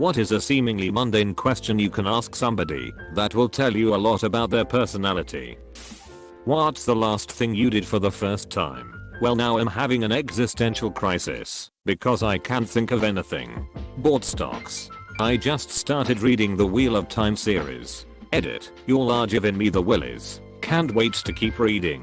What is a seemingly mundane question you can ask somebody that will tell you a lot about their personality? What's the last thing you did for the first time? Well, now I'm having an existential crisis because I can't think of anything. Bought stocks. I just started reading the Wheel of Time series. Edit. You're are giving me the willies. Can't wait to keep reading.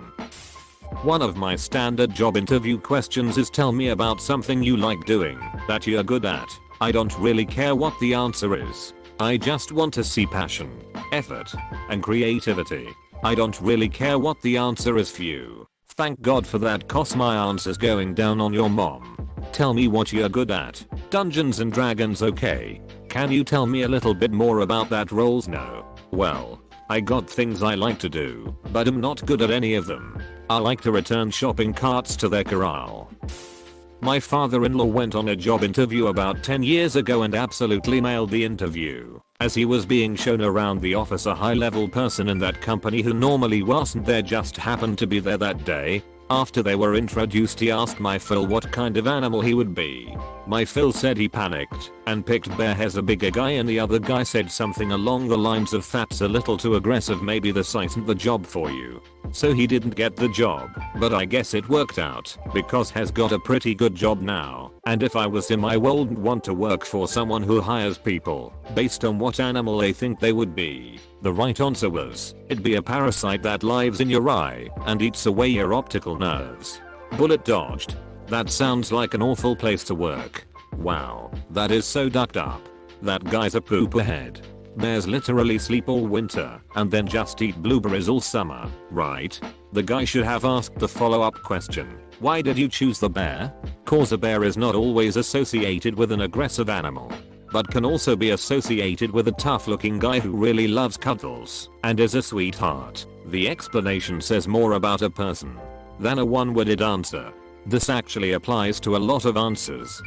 One of my standard job interview questions is tell me about something you like doing that you're good at. I don't really care what the answer is. I just want to see passion, effort, and creativity. I don't really care what the answer is for you. Thank God for that, cause my answer's going down on your mom. Tell me what you're good at. Dungeons and Dragons, okay. Can you tell me a little bit more about that? Roles? No. Well, I got things I like to do, but I'm not good at any of them. I like to return shopping carts to their corral. My father-in-law went on a job interview about 10 years ago and absolutely nailed the interview. As he was being shown around the office, a high-level person in that company who normally wasn't there just happened to be there that day. After they were introduced, he asked my Phil what kind of animal he would be. My Phil said he panicked and picked bear as a bigger guy, and the other guy said something along the lines of fat's a little too aggressive, maybe this isn't the job for you. So he didn't get the job, but I guess it worked out because has got a pretty good job now. And if I was him, I wouldn't want to work for someone who hires people based on what animal they think they would be. The right answer was, it'd be a parasite that lives in your eye and eats away your optical nerves. Bullet dodged. That sounds like an awful place to work. Wow, that is so ducked up. That guy's a pooper head. Bears literally sleep all winter and then just eat blueberries all summer, right? The guy should have asked the follow-up question. Why did you choose the bear? Cause a bear is not always associated with an aggressive animal, but can also be associated with a tough-looking guy who really loves cuddles and is a sweetheart. The explanation says more about a person than a one-worded answer. This actually applies to a lot of answers.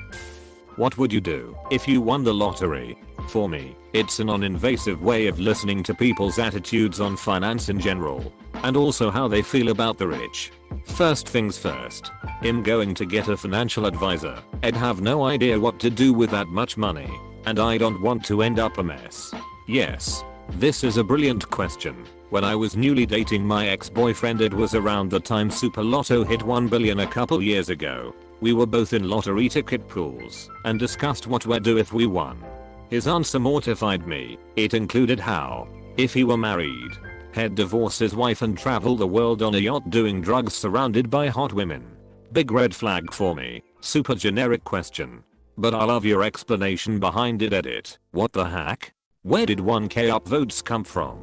What would you do if you won the lottery? For me, it's a non-invasive way of listening to people's attitudes on finance in general, and also how they feel about the rich. First things first, I'm going to get a financial advisor. I'd have no idea what to do with that much money, and I don't want to end up a mess. Yes, this is a brilliant question. When I was newly dating my ex-boyfriend, it was around the time Super Lotto hit 1 billion a couple years ago. We were both in lottery ticket pools and discussed what we'd do if we won. His answer mortified me. It included how, if he were married, he'd divorce his wife and travel the world on a yacht doing drugs surrounded by hot women. Big red flag for me. Super generic question. But I love your explanation behind it. Edit. What the heck? Where did 1k upvotes come from?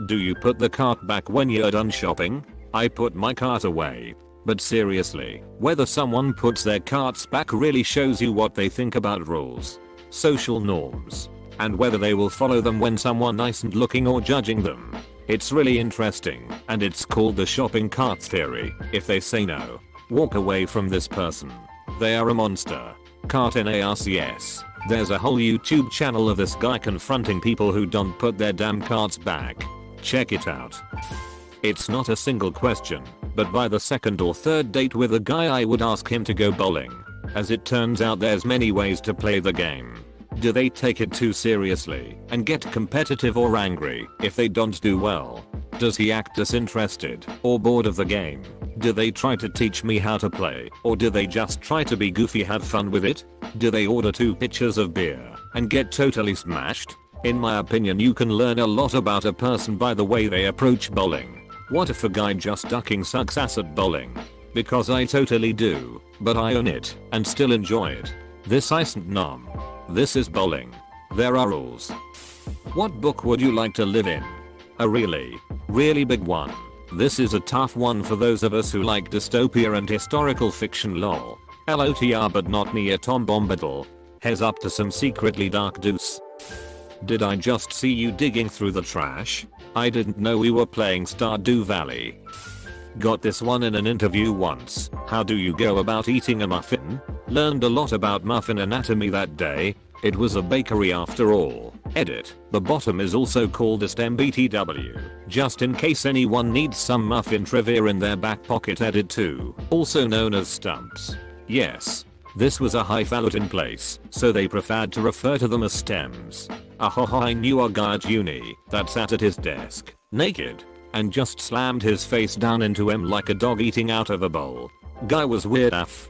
Do you put the cart back when you're done shopping? I put my cart away. But seriously, whether someone puts their carts back really shows you what they think about rules, social norms, and whether they will follow them when someone isn't looking or judging them. It's really interesting, and it's called the shopping cart theory. If they say no, walk away from this person. They are a monster. Cart NARCS. There's a whole YouTube channel of this guy confronting people who don't put their damn carts back. Check it out. It's not a single question, but by the second or third date with a guy I would ask him to go bowling. As it turns out, there's many ways to play the game. Do they take it too seriously and get competitive or angry if they don't do well? Does he act disinterested or bored of the game? Do they try to teach me how to play, or do they just try to be goofy, have fun with it? Do they order 2 pitchers of beer and get totally smashed? In my opinion, you can learn a lot about a person by the way they approach bowling. What if a guy just ducking sucks ass at bowling? Because I totally do, but I own it and still enjoy it. This isn't numb. This is bowling. There are rules. What book would you like to live in? A really big one. This is a tough one for those of us who like dystopia and historical fiction. Lol. LOTR, but not me, a Tom Bombadil. Heads up to some secretly dark deuce. Did I just see you digging through the trash? I didn't know we were playing Stardew Valley. Got this one in an interview once. How do you go about eating a muffin? Learned a lot about muffin anatomy that day. It was a bakery after all. Edit. The bottom is also called a stem BTW. Just in case anyone needs some muffin trivia in their back pocket. Edit 2. Also known as stumps. Yes. This was a highfalutin place, so they preferred to refer to them as stems. Ahoha, I knew a guy at uni that sat at his desk, naked, and just slammed his face down into him like a dog eating out of a bowl. Guy was weird AF.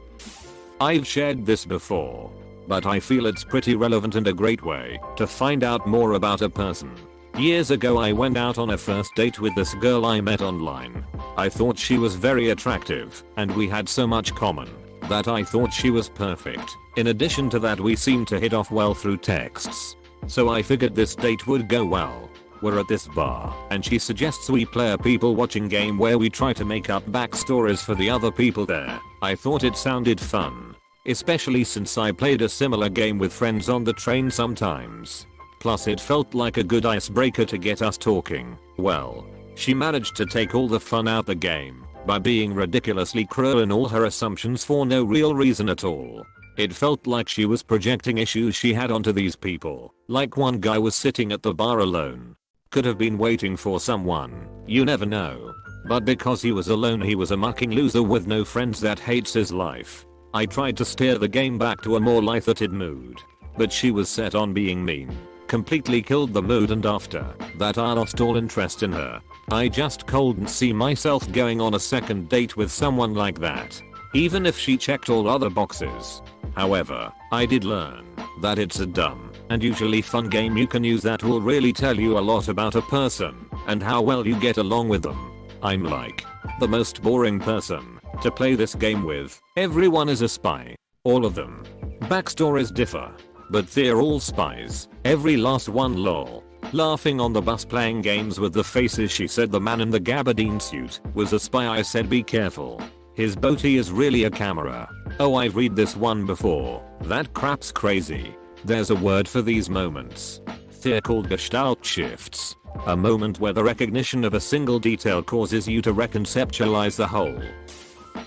I've shared this before, but I feel it's pretty relevant and a great way to find out more about a person. Years ago I went out on a first date with this girl I met online. I thought she was very attractive, and we had so much common that I thought she was perfect. In addition to that, we seemed to hit off well through texts. So I figured this date would go well. We're at this bar, and she suggests we play a people watching game where we try to make up backstories for the other people there. I thought it sounded fun, especially since I played a similar game with friends on the train sometimes. Plus it felt like a good icebreaker to get us talking. Well, she managed to take all the fun out the game by being ridiculously cruel in all her assumptions for no real reason at all. It felt like she was projecting issues she had onto these people. Like one guy was sitting at the bar alone. Could have been waiting for someone, you never know. But because he was alone, he was a mucking loser with no friends that hates his life. I tried to steer the game back to a more lighthearted mood, but she was set on being mean. Completely killed the mood, and after that I lost all interest in her. I just couldn't see myself going on a second date with someone like that, even if she checked all other boxes. However, I did learn that it's a dumb and usually fun game you can use that will really tell you a lot about a person and how well you get along with them. I'm like the most boring person to play this game with. Everyone is a spy. All of them. Backstories differ, but they're all spies. Every last one, lol. Laughing on the bus playing games with the faces. She said the man in the gabardine suit was a spy. I said be careful. His boaty is really a camera. Oh, I've read this one before. That crap's crazy. There's a word for these moments. They're called gestalt shifts. A moment where the recognition of a single detail causes you to reconceptualize the whole.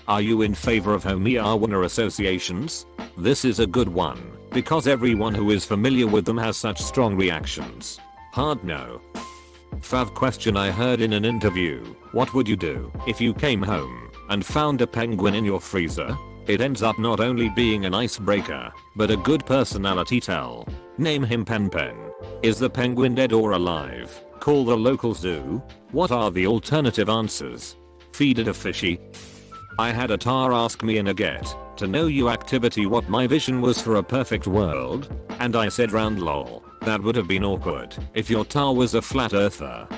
Are you in favor of homeowner associations? This is a good one, because everyone who is familiar with them has such strong reactions. Hard no. Fav question I heard in an interview. What would you do if you came home and found a penguin in your freezer? It ends up not only being an icebreaker, but a good personality tell. Name him Pen Pen. Is the penguin dead or alive? Call the local zoo? What are the alternative answers? Feed it a fishy? I had a tar ask me in a get to know you activity what my vision was for a perfect world, and I said round lol. That would have been awkward if your tar was a flat earther.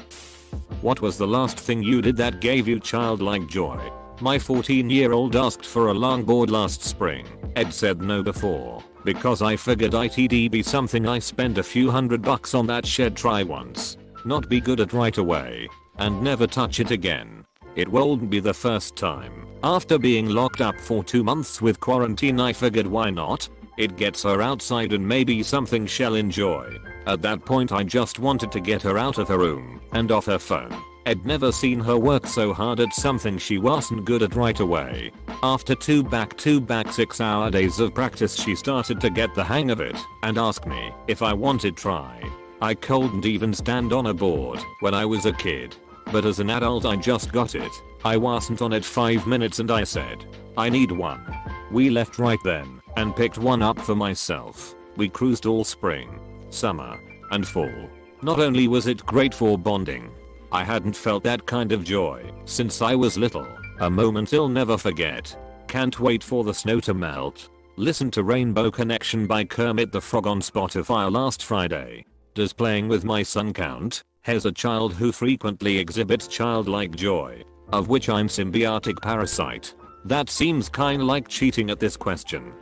What was the last thing you did that gave you childlike joy? My 14-year-old asked for a longboard last spring. Ed said no before, because I figured it'd be something I spend a few $100 on that shed try once, not be good at right away, and never touch it again. It won't be the first time. After being locked up for 2 months with quarantine, I figured why not? It gets her outside and maybe something she'll enjoy. At that point I just wanted to get her out of her room and off her phone. I'd never seen her work so hard at something she wasn't good at right away. After 2 back-to-back 6-hour days of practice, she started to get the hang of it and asked me if I wanted try. I couldn't even stand on a board when I was a kid, but as an adult I just got it. I wasn't on it 5 minutes and I said, I need one. We left right then and picked one up for myself. We cruised all spring, summer, and fall. Not only was it great for bonding, I hadn't felt that kind of joy since I was little. A moment I'll never forget. Can't wait for the snow to melt. Listen to Rainbow Connection by Kermit the Frog on Spotify last Friday. Does playing with my son count? Has a child who frequently exhibits childlike joy, of which I'm symbiotic parasite. That seems kinda like cheating at this question.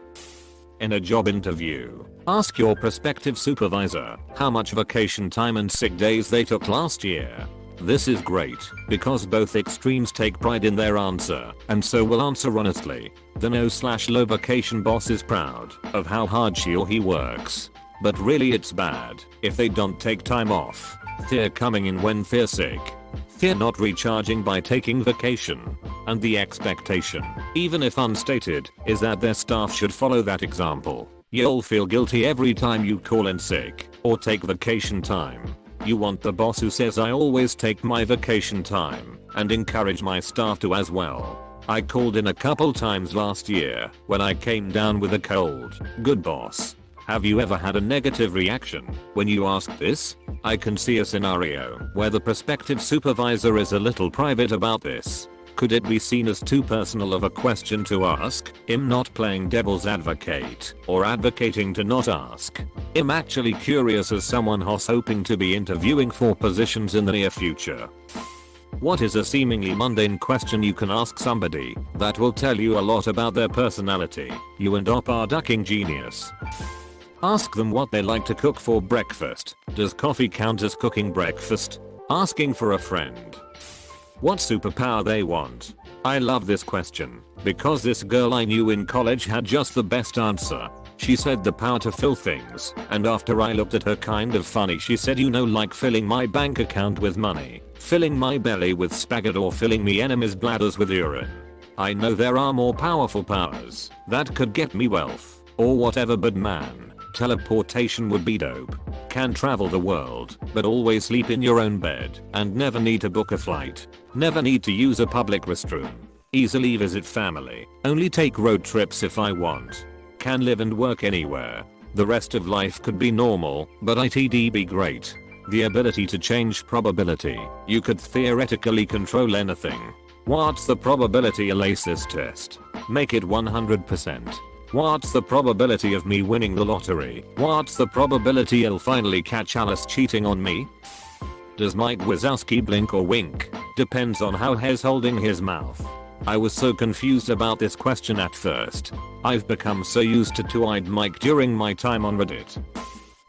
In a job interview, ask your prospective supervisor how much vacation time and sick days they took last year. This is great because both extremes take pride in their answer and so will answer honestly. The no/low vacation boss is proud of how hard she or he works, but really it's bad if they don't take time off. They're coming in when they're sick. They're not recharging by taking vacation. And the expectation, even if unstated, is that their staff should follow that example. You'll feel guilty every time you call in sick or take vacation time. You want the boss who says I always take my vacation time and encourage my staff to as well. I called in a couple times last year when I came down with a cold. Good boss. Have you ever had a negative reaction when you ask this? I can see a scenario where the prospective supervisor is a little private about this. Could it be seen as too personal of a question to ask? I'm not playing devil's advocate or advocating to not ask. I'm actually curious as someone who's hoping to be interviewing for positions in the near future. What is a seemingly mundane question you can ask somebody that will tell you a lot about their personality? You and Op are ducking genius. Ask them what they like to cook for breakfast. Does coffee count as cooking breakfast? Asking for a friend. What superpower they want. I love this question because this girl I knew in college had just the best answer. She said the power to fill things, and after I looked at her kind of funny, she said, you know, like filling my bank account with money, filling my belly with spaghetti, or filling me enemies' bladders with urine. I know there are more powerful powers that could get me wealth or whatever, but man, teleportation would be dope. Can travel the world, but always sleep in your own bed and never need to book a flight. Never need to use a public restroom. Easily visit family. Only take road trips if I want. Can live and work anywhere. The rest of life could be normal, but it'd be great. The ability to change probability. You could theoretically control anything. What's the probability a LACES test? Make it 100%. What's the probability of me winning the lottery? What's the probability I'll finally catch Alice cheating on me? Does Mike Wazowski blink or wink? Depends on how he's holding his mouth. I was so confused about this question at first. I've become so used to two-eyed Mike during my time on Reddit.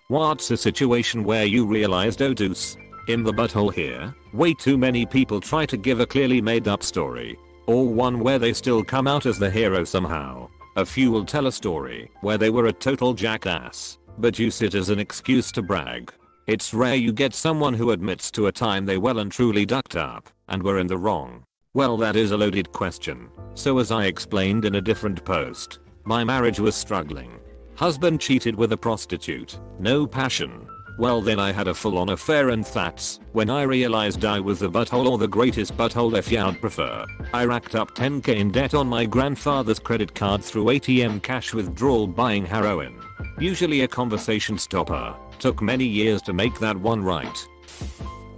What's a situation where you realized, oh deuce, in the butthole here? Way too many people try to give a clearly made up story. Or one where they still come out as the hero somehow. A few will tell a story where they were a total jackass, but use it as an excuse to brag. It's rare you get someone who admits to a time they well and truly ducked up and were in the wrong. Well, that is a loaded question. So as I explained in a different post, my marriage was struggling. Husband cheated with a prostitute. No passion. Well, then I had a full-on affair, and that's when I realized I was the butthole, or the greatest butthole if you'd prefer. I racked up 10k in debt on my grandfather's credit card through ATM cash withdrawal buying heroin. Usually a conversation stopper. Took many years to make that one right.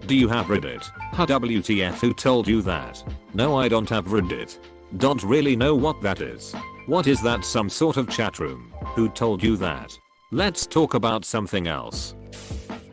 Do you have Reddit? WTF, who told you that? No, I don't have Reddit. Don't really know what that is. What is that, some sort of chat room? Who told you that? Let's talk about something else.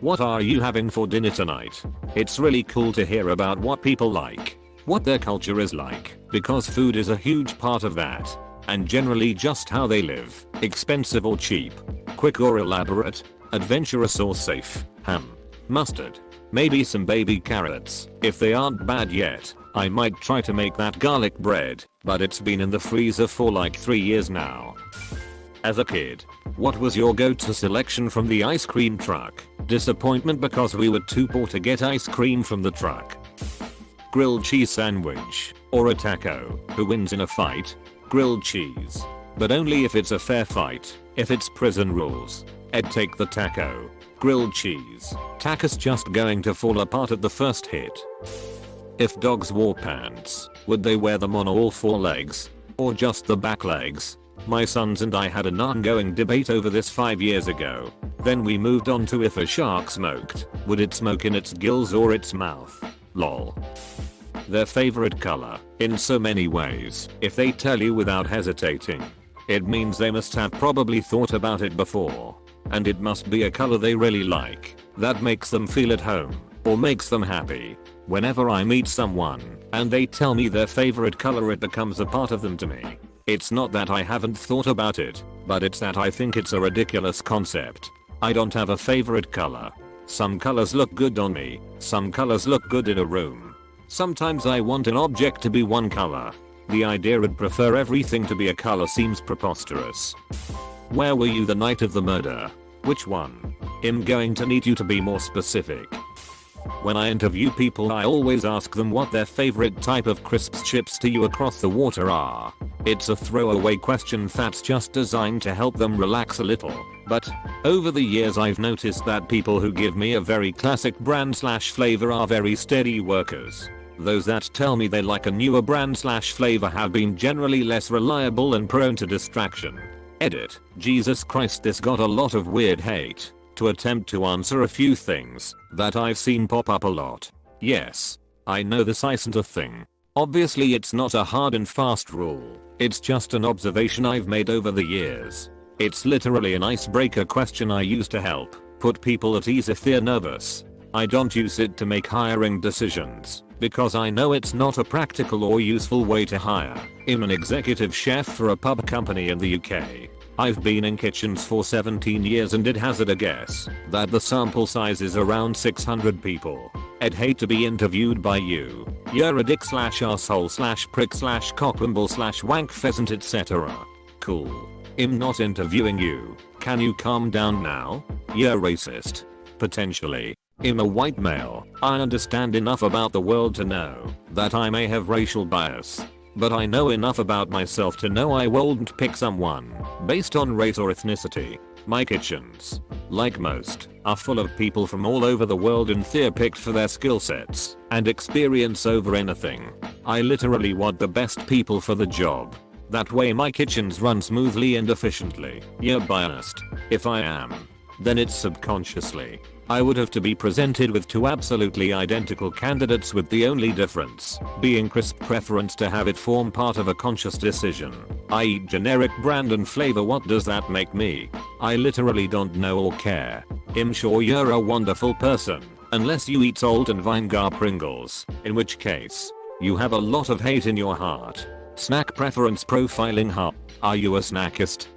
What are you having for dinner tonight? It's really cool to hear about what people like, what their culture is like, because food is a huge part of that. And generally just how they live, expensive or cheap, quick or elaborate, adventurous or safe, ham, mustard, maybe some baby carrots. If they aren't bad yet, I might try to make that garlic bread, but it's been in the freezer for like 3 years now. As a kid, what was your go-to selection from the ice cream truck? Disappointment because we were too poor to get ice cream from the truck. Grilled cheese sandwich or a taco? Who wins in a fight? Grilled cheese. But only if it's a fair fight. If it's prison rules, I'd take the taco. Grilled cheese. Taco's just going to fall apart at the first hit. If dogs wore pants, would they wear them on all 4 legs? Or just the back legs? My sons and I had an ongoing debate over this 5 years ago. Then we moved on to if a shark smoked, would it smoke in its gills or its mouth? Lol. Their favorite color, in so many ways, if they tell you without hesitating, it means they must have probably thought about it before. And it must be a color they really like, that makes them feel at home, or makes them happy. Whenever I meet someone, and they tell me their favorite color, it becomes a part of them to me. It's not that I haven't thought about it, but it's that I think it's a ridiculous concept. I don't have a favorite color. Some colors look good on me, some colors look good in a room. Sometimes I want an object to be one color. The idea I'd prefer everything to be a color seems preposterous. Where were you the night of the murder? Which one? I'm going to need you to be more specific. When I interview people, I always ask them what their favorite type of crisps chips to you across the water are. It's a throwaway question that's just designed to help them relax a little. But over the years I've noticed that people who give me a very classic brand/flavor are very steady workers. Those that tell me they like a newer brand / flavor have been generally less reliable and prone to distraction. Edit. Jesus Christ, this got a lot of weird hate. To attempt to answer a few things that I've seen pop up a lot. Yes, I know this isn't a thing. Obviously it's not a hard and fast rule. It's just an observation I've made over the years. It's literally an icebreaker question I use to help put people at ease if they're nervous. I don't use it to make hiring decisions, because I know it's not a practical or useful way to hire. I'm an executive chef for a pub company in the UK. I've been in kitchens for 17 years and I'd hazard a guess that the sample size is around 600 people. I'd hate to be interviewed by you. You're a dick / asshole / prick / cockwimble / wank pheasant etc. Cool. I'm not interviewing you. Can you calm down now? You're racist. Potentially. I'm a white male. I understand enough about the world to know that I may have racial bias. But I know enough about myself to know I won't pick someone based on race or ethnicity. My kitchens, like most, are full of people from all over the world and they're picked for their skill sets and experience over anything. I literally want the best people for the job. That way my kitchens run smoothly and efficiently. You're biased. If I am, then it's subconsciously. I would have to be presented with two absolutely identical candidates with the only difference being crisp preference to have it form part of a conscious decision. I eat generic brand and flavor. What does that make me? I literally don't know or care. I'm sure you're a wonderful person, unless you eat salt and vinegar Pringles, in which case, you have a lot of hate in your heart. Snack preference profiling. Are you a snackist?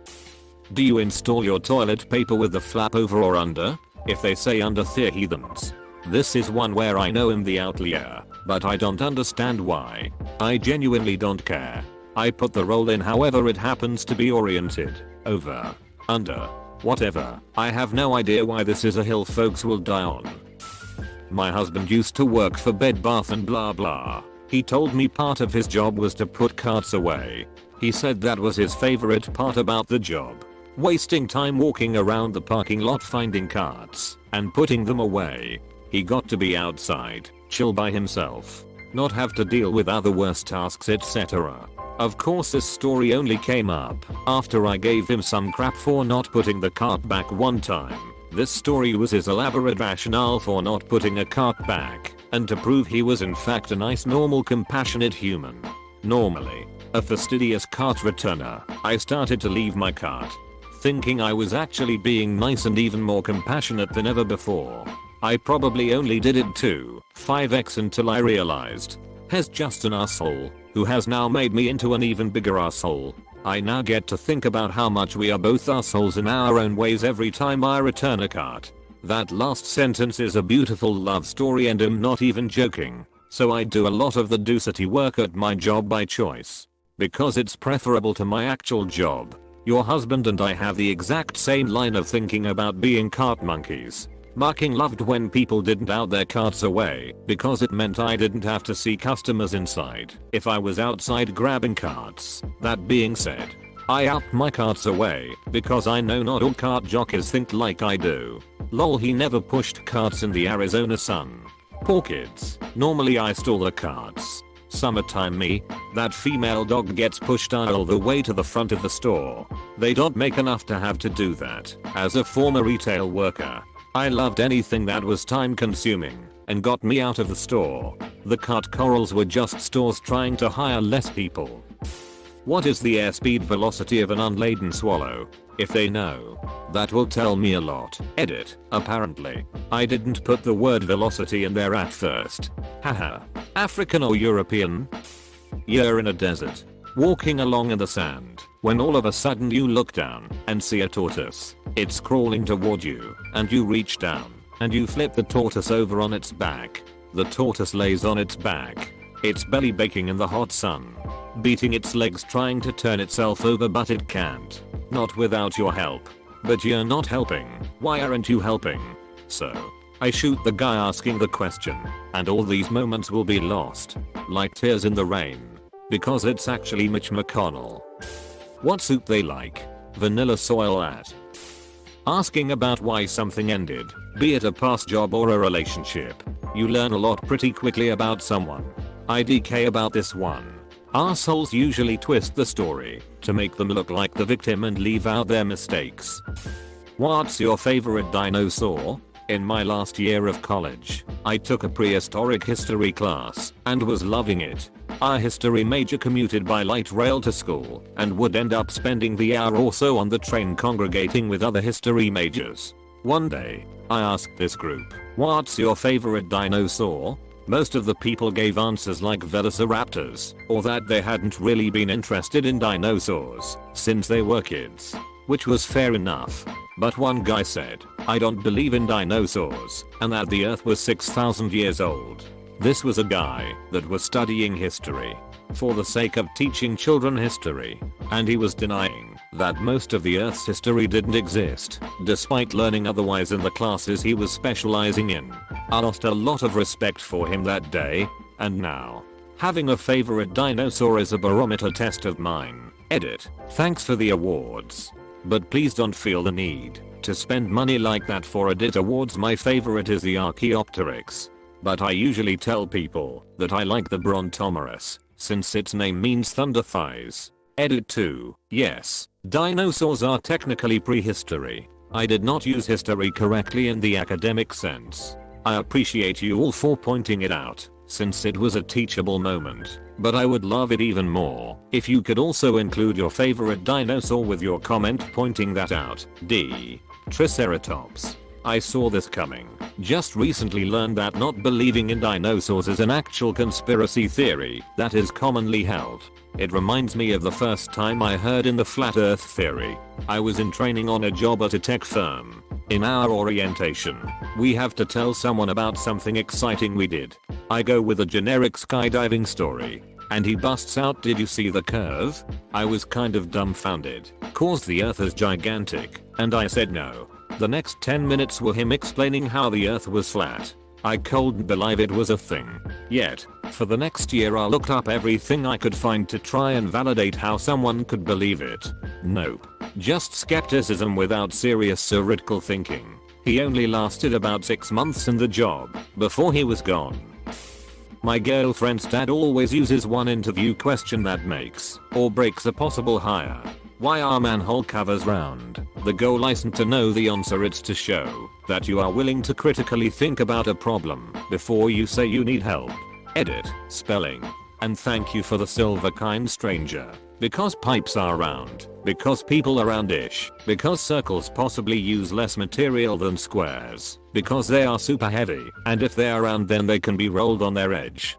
Do you install your toilet paper with the flap over or under? If they say under, they're heathens. This is one where I know I'm the outlier, but I don't understand why. I genuinely don't care. I put the roll in however it happens to be oriented. Over. Under. Whatever. I have no idea why this is a hill folks will die on. My husband used to work for Bed Bath and blah blah. He told me part of his job was to put carts away. He said that was his favorite part about the job. Wasting time walking around the parking lot finding carts and putting them away. He got to be outside, chill by himself, not have to deal with other worse tasks etc. Of course this story only came up after I gave him some crap for not putting the cart back one time. This story was his elaborate rationale for not putting a cart back, and to prove he was in fact a nice normal compassionate human. Normally, a fastidious cart returner, I started to leave my cart, thinking I was actually being nice and even more compassionate than ever before. I probably only did it to 5x until I realized he's just an asshole who has now made me into an even bigger asshole. I now get to think about how much we are both assholes in our own ways every time I return a cart. That last sentence is a beautiful love story and I'm not even joking. So I do a lot of the do-city work at my job by choice, because it's preferable to my actual job. Your husband and I have the exact same line of thinking about being cart monkeys. Marking loved when people didn't out their carts away because it meant I didn't have to see customers inside if I was outside grabbing carts. That being said, I out my carts away because I know not all cart jockeys think like I do. Lol, he never pushed carts in the Arizona sun. Poor kids. Normally I stall the carts. Summertime me, that female dog gets pushed all the way to the front of the store. They don't make enough to have to do that. As a former retail worker, I loved anything that was time consuming and got me out of the store. The cart corrals were just stores trying to hire less people. What is the airspeed velocity of an unladen swallow? If they know, that will tell me a lot. Edit. Apparently, I didn't put the word velocity in there at first. Haha. African or European? You're in a desert, walking along in the sand, when all of a sudden you look down and see a tortoise. It's crawling toward you, and you reach down, and you flip the tortoise over on its back. The tortoise lays on its back, its belly baking in the hot sun, beating its legs trying to turn itself over, but it can't. Not without your help. But you're not helping. Why aren't you helping? So, I shoot the guy asking the question, and all these moments will be lost, like tears in the rain, because it's actually Mitch McConnell. What soup they like? Vanilla soil at. Asking about why something ended, be it a past job or a relationship. You learn a lot pretty quickly about someone. IDK about this one. Assholes usually twist the story to make them look like the victim and leave out their mistakes. What's your favorite dinosaur? In my last year of college, I took a prehistoric history class and was loving it. Our history major commuted by light rail to school and would end up spending the hour or so on the train congregating with other history majors. One day, I asked this group, "What's your favorite dinosaur?" Most of the people gave answers like velociraptors, or that they hadn't really been interested in dinosaurs since they were kids. Which was fair enough. But one guy said, "I don't believe in dinosaurs," and that the earth was 6,000 years old. This was a guy that was studying history for the sake of teaching children history, and he was denying that most of the earth's history didn't exist, despite learning otherwise in the classes he was specializing in. I lost a lot of respect for him that day, and now, having a favorite dinosaur is a barometer test of mine. Edit. Thanks for the awards. But please don't feel the need to spend money like that for Edit awards. My favorite is the Archaeopteryx. But I usually tell people that I like the Brontosaurus, since its name means thunder thighs. Edit 2. Yes, dinosaurs are technically prehistory. I did not use history correctly in the academic sense. I appreciate you all for pointing it out, since it was a teachable moment. But I would love it even more if you could also include your favorite dinosaur with your comment pointing that out. D. Triceratops. I saw this coming. Just recently learned that not believing in dinosaurs is an actual conspiracy theory that is commonly held. It reminds me of the first time I heard in the flat earth theory. I was in training on a job at a tech firm. In our orientation, we have to tell someone about something exciting we did. I go with a generic skydiving story, and he busts out, "Did you see the curve?" I was kind of dumbfounded, cause the earth is gigantic, and I said no. The next 10 minutes were him explaining how the earth was flat. I couldn't believe it was a thing. Yet, for the next year I looked up everything I could find to try and validate how someone could believe it. Nope. Just skepticism without serious theoretical thinking. He only lasted about 6 months in the job before he was gone. My girlfriend's dad always uses one interview question that makes or breaks a possible hire. Why are manhole covers round? The goal isn't to know the answer, it's to show that you are willing to critically think about a problem before you say you need help. Edit. Spelling. And thank you for the silver kind stranger. Because pipes are round. Because people are roundish. Because circles possibly use less material than squares. Because they are super heavy. And if they are round then they can be rolled on their edge.